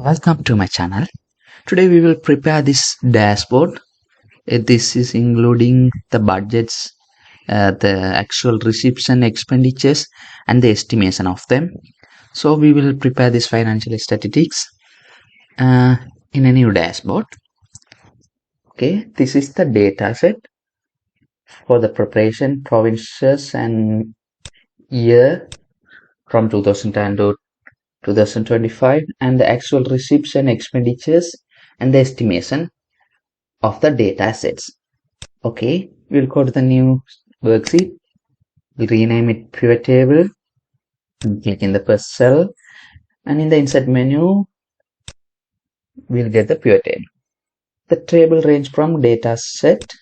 Welcome to my channel. Today we will prepare this dashboard. This is including the budgets, the actual receipts and expenditures, and the estimation of them. So we will prepare this financial statistics uh, in a new dashboard. Okay, this is the data set for the preparation provinces and year from 2010 to 2025, and the actual receipts and expenditures and the estimation of the data sets. Okay, we'll go to the new worksheet. We'll rename it pivot table. Click in the first cell, and in the insert menu, we'll get the pivot table. The table range from data set.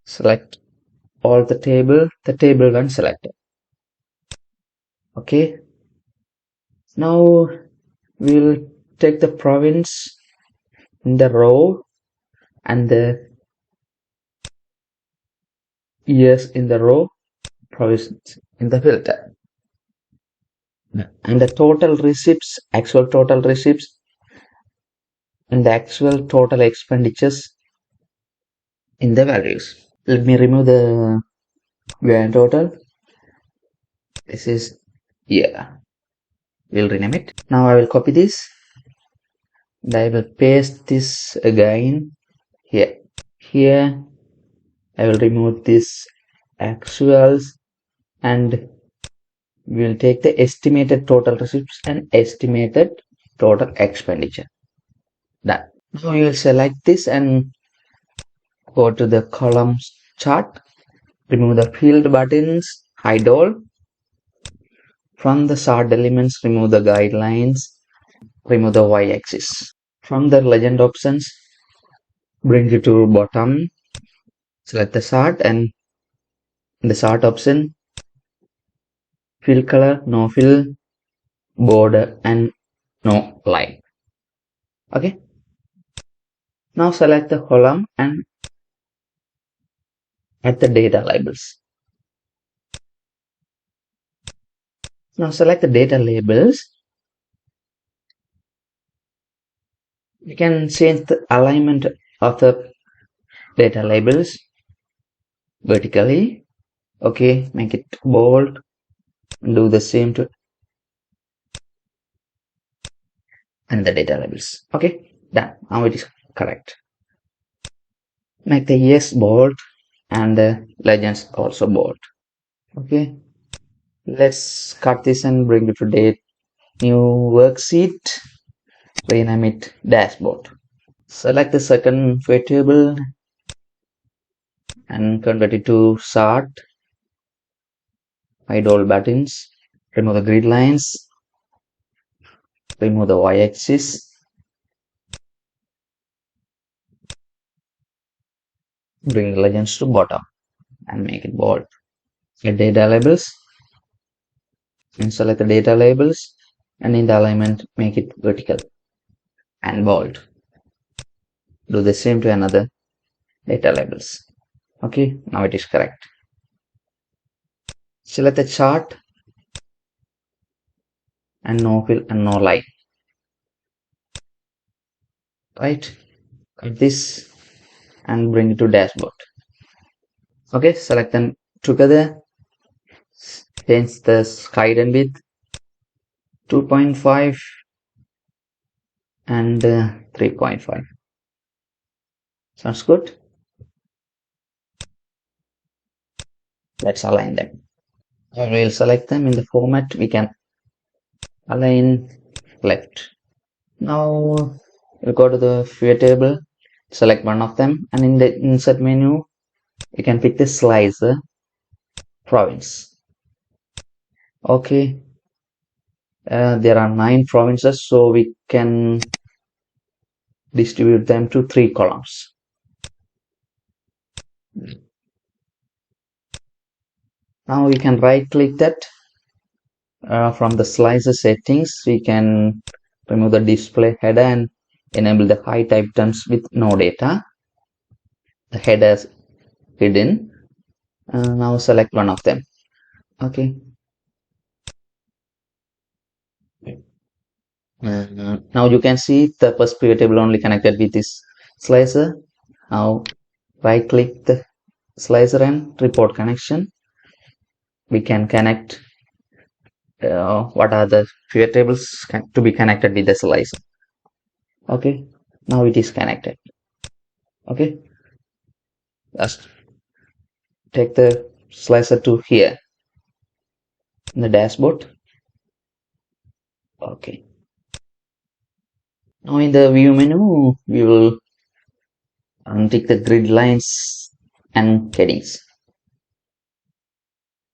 Select all the table one selected. Okay, now we'll take the province in the row and the years in the row, province in the filter, and the total receipts, actual total receipts, and the actual total expenditures in the values. Let me remove the grand total. This is we'll rename it. Now I will copy this and I will paste this again here. Here I will remove this actuals and we will take the estimated total receipts and estimated total expenditure. Done. Now you will select this and go to the columns chart. Remove the field buttons, hide all. From the chart elements, remove the guidelines, remove the y-axis. From the legend options, bring it to bottom, select the chart, and in the chart option, fill color, no fill, border, and no line. Okay. Now select the column and add the data labels. Now select the data labels. You can change the alignment of the data labels vertically. Okay, make it bold. Do the same to and the data labels. Okay, done. Now it is correct. Make the yes bold and the legends also bold. Okay, let's cut this and bring it to date. New worksheet. Rename it dashboard. Select the second variable and convert it to chart. Hide all buttons. Remove the grid lines. Remove the y-axis. Bring the legends to bottom and make it bold. Get data labels and select the data labels, and in the alignment make it vertical and bold. Do the same to another data labels. Okay, now it is correct. Select the chart and no fill and no line. Right, cut this and bring it to dashboard. Okay, select them together. Change the height and width 2.5 and 3.5. Sounds good. Let's align them. I will select them in the format. We can align left. Now we'll go to the view table, select one of them, and in the insert menu you can pick the slicer province. Okay, there are 9 provinces, so we can distribute them to 3 columns. Now we can right click that. From the slicer settings we can remove the display header and enable the hide type terms with no data. The header is hidden. Now select one of them. Okay, Now you can see the first pivot table only connected with this slicer. Now right click the slicer and report connection. We can connect what are the pivot tables to be connected with the slicer. Okay, now it is connected. Okay, just take the slicer to here in the dashboard. Okay, now in the view menu we will untick the grid lines and headings.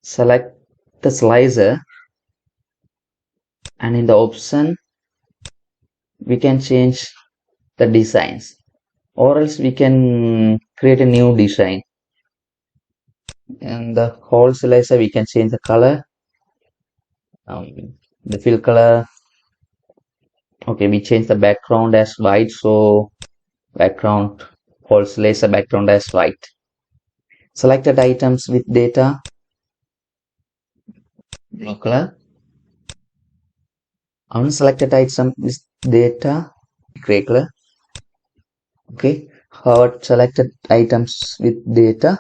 Select the slicer, and in the option we can change the designs, or else we can create a new design. And the whole slicer we can change the color, the fill color. Okay, we change the background as white, so background whole slicer background as white. Selected items with data, blue color. Unselected item with data, gray color. Okay, Howard selected items with data,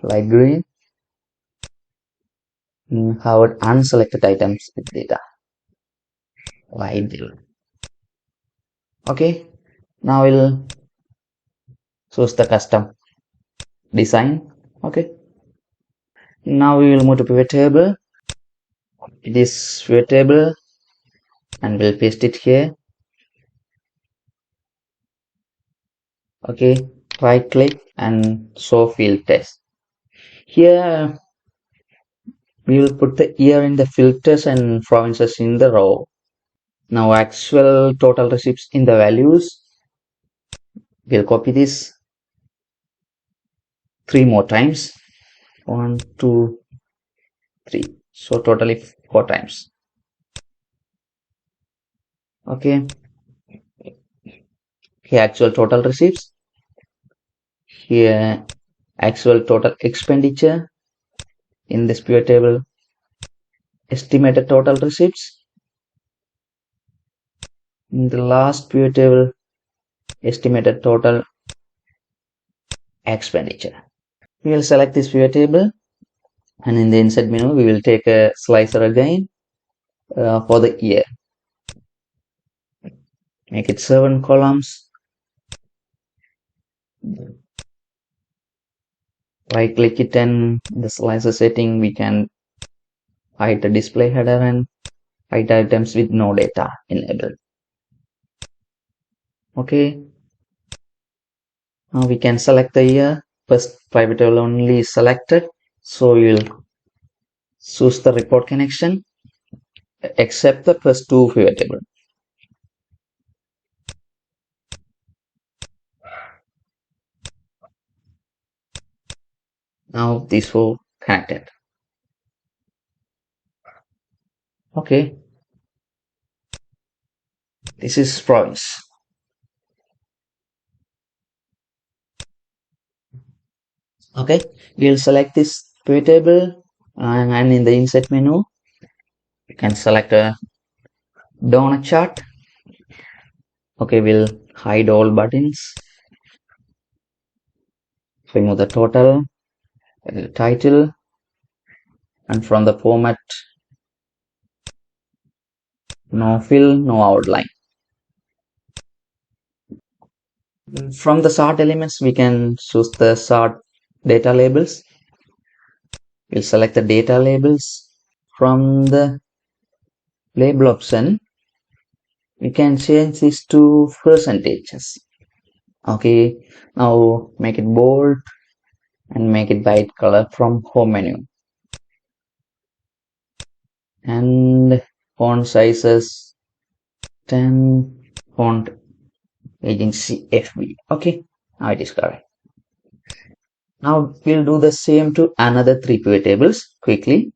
light green. Howard unselected items with data, light blue. Okay, now we'll choose the custom design. Okay, now we will move to pivot table. It is pivot table, and we'll paste it here. Okay, right click and show field test. Here we will put the year in the filters and provinces in the row. Now actual total receipts in the values. We'll copy this 3 more times. 1, 2, 3. So totally 4 times. Okay. Here actual total receipts. Here actual total expenditure. In this pivot table, estimated total receipts. In the last pivot table, estimated total expenditure. We will select this pivot table, and in the insert menu we will take a slicer again for the year. Make it 7 columns. Right click it, and the slicer setting we can hide the display header and hide items with no data enabled. Okay, now we can select the year. First pivot table only is selected, so we'll choose the report connection except the first 2 pivot table. Now these 4 connected. Okay, this is province. Okay, we'll select this pivot table, and in the insert menu you can select a donut chart. Okay, we'll hide all buttons, remove the total, title, and from the format, no fill, no outline. From the sort elements we can choose the sort data labels. We'll select the data labels. From the label option we can change this to percentages. Okay, now make it bold and make it white color from home menu, and font sizes 10, font agency FB. Okay, now it is correct. Now we'll do the same to another 3 pivot tables quickly.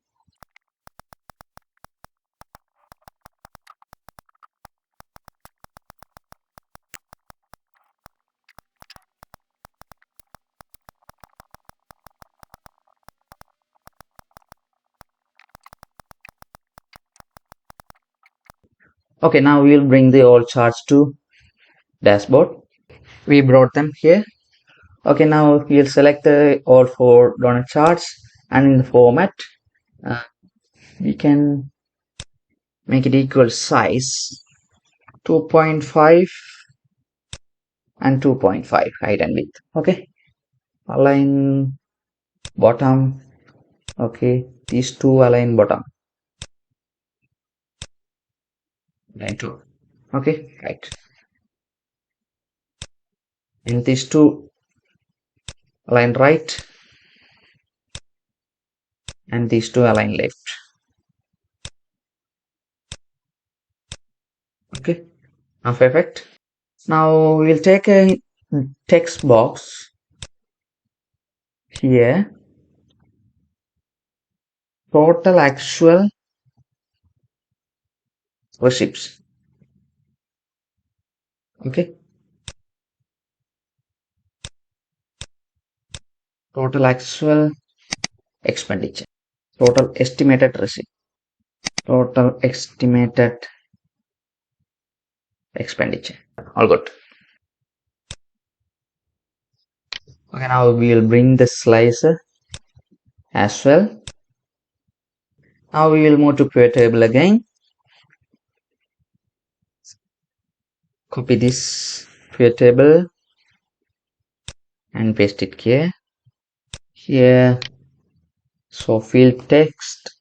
Okay, now we'll bring the all charts to dashboard. We brought them here. Okay, now we'll select the all four donut charts, and in the format uh, we can make it equal size 2.5 and 2.5 height and width. Okay, align bottom. Okay, these two align bottom. Line 2. Okay, right. And these two align right, and these two align left. Okay, now perfect. Now we'll take a text box here. Total actual receipts. Okay, total actual expenditure. Total estimated receipt. Total estimated expenditure. All good. Okay, now we'll bring the slicer as well. Now we will move to pivot table again. Copy this pivot table and paste it here. Here, so field text.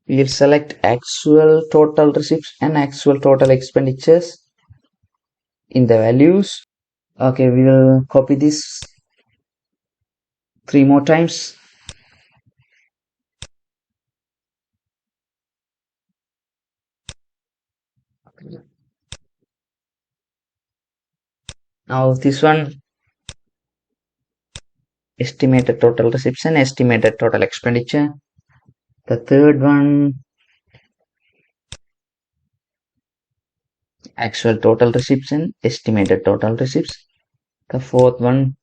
We'll select actual total receipts and actual total expenditures in the values. Okay, we will copy this 3 more times. Now this one, estimated total receipts and estimated total expenditure. The third one, actual total receipts and estimated total receipts. The fourth one,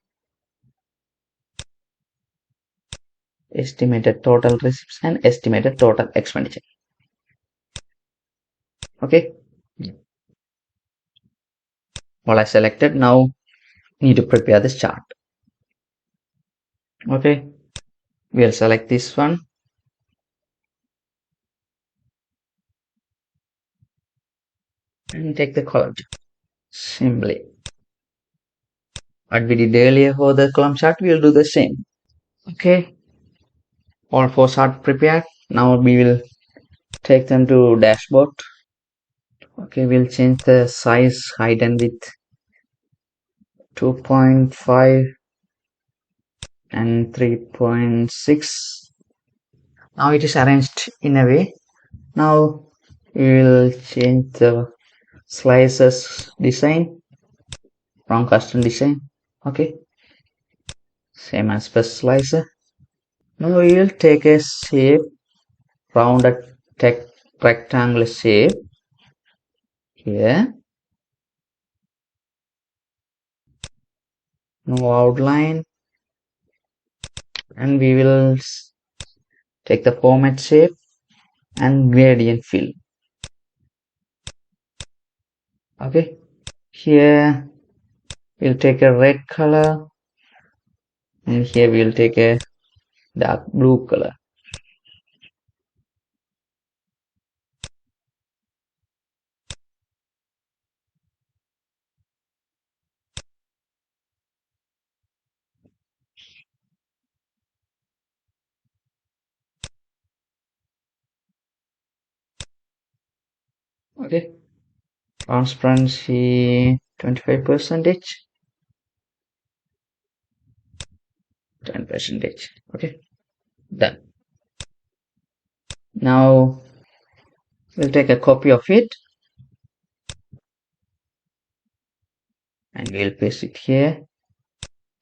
estimated total receipts and estimated total expenditure. Okay, all I selected. Now need to prepare this chart. Okay, we'll select this one and take the column chart. Simply what we did earlier for the column chart, we'll do the same. Okay, all four charts prepared. Now we will take them to dashboard. Okay, we'll change the size, height and width 2.5 and 3.6. Now it is arranged in a way. Now we will change the slices design from custom design. Okay, same as first slicer. Now we will take a shape, rounded rectangular shape here. No outline, and we will take the format shape and gradient fill. Okay, here we'll take a red color, and here we'll take a dark blue color. Okay, transparency 25%, 10%. Okay, done. Now we'll take a copy of it and we'll paste it here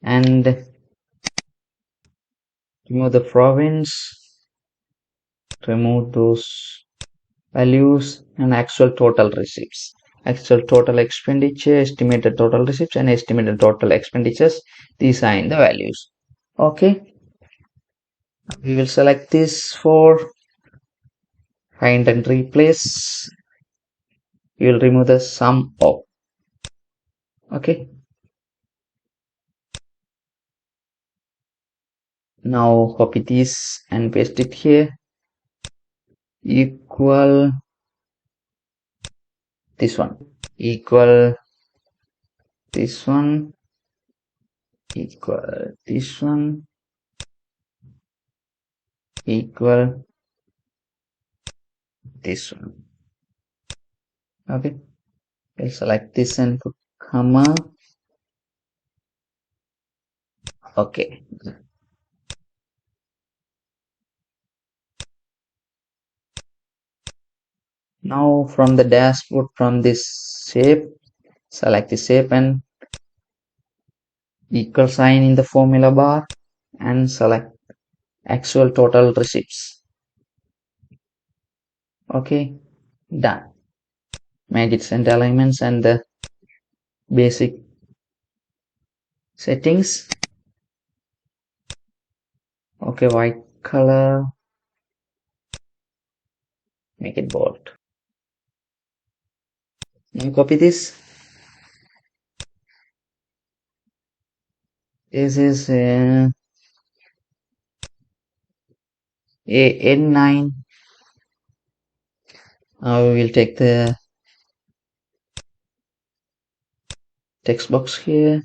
and remove the province, remove those values, and actual total receipts, actual total expenditure, estimated total receipts and estimated total expenditures. These are in the values. Okay, we will select this for find and replace. we will remove the sum of. Okay, now copy this and paste it here. Equal this one, equal this one, equal this one, equal this one. Okay, we'll select this and put comma. Okay, now from the dashboard, from this shape, select the shape and equal sign in the formula bar and select actual total receipts. Okay, done. Magic center alignments and the basic settings. Okay, white color, make it bold. Now copy this. This is a N9. Now we will take the text box here.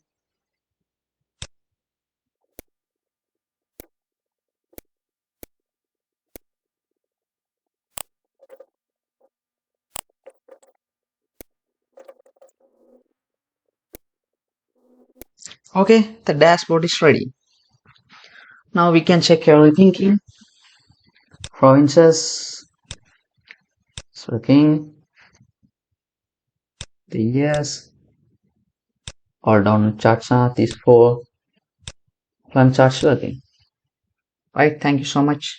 Okay, the dashboard is ready. Now we can check everything in provinces. It's working. The years. All down charts are these four run charts working. Right, thank you so much.